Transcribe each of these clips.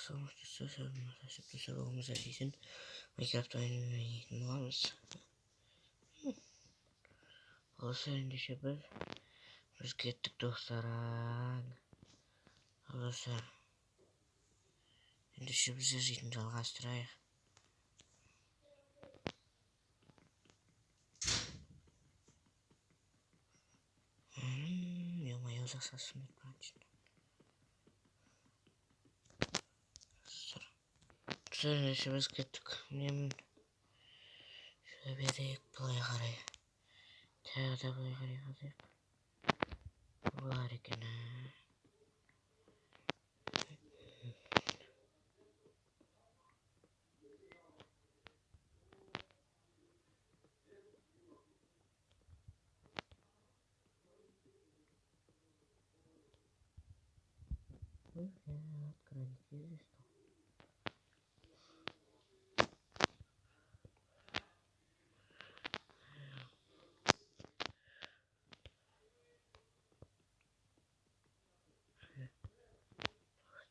so much to serve to serve almost a season. Minecraft oyunu var mısın? Olsa endişe bir. Biz gittik dostlarım. Olsa endişe bize zeytin dalgastırayıq. Yoma uzaq sasını etmən üçün. Sonra endişe biz gittik. Nemin şöyle bir deyik bulaya qaraya. Təğdə bulaya qaraya qazıyıq. Bu var ikine. Откройте здесь.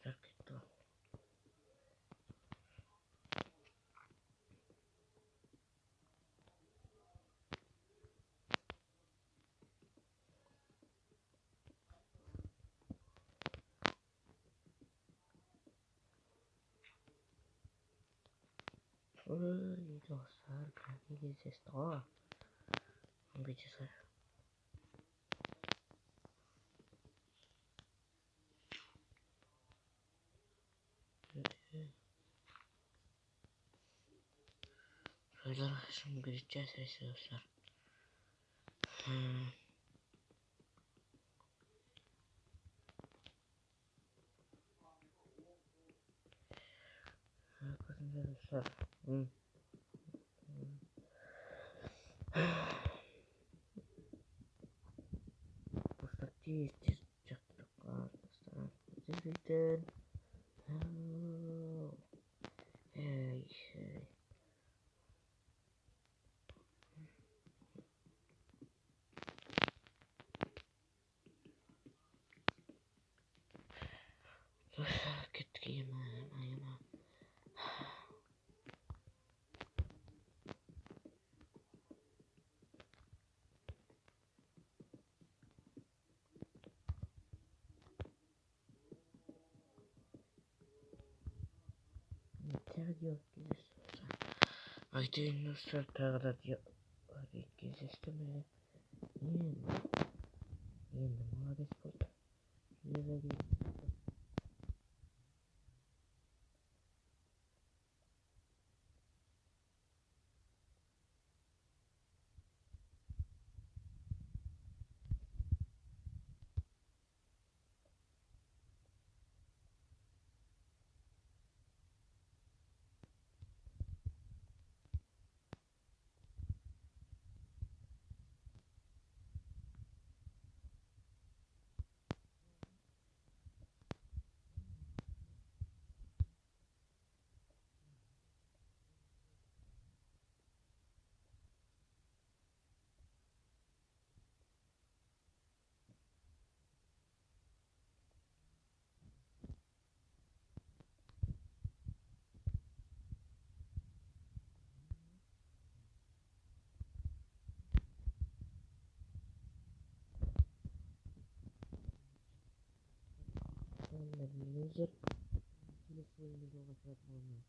Так это. Ой, dostlar, kanka gezeceğiz daha. Bilgisayar. Söyler şimdi gideceğiz dostlar. Bakın dostlar. Dostlar tez çaktık dostlar. Zeytin. Hey hey. Dostlar gittik yemeğe. Yeter yok dostlar. Haydi dostlar tağda diyor. Hadi gezeceğiz. Yendim молодец burada. Güzel değil. Loser. Телефонunu da bakmak olmaz.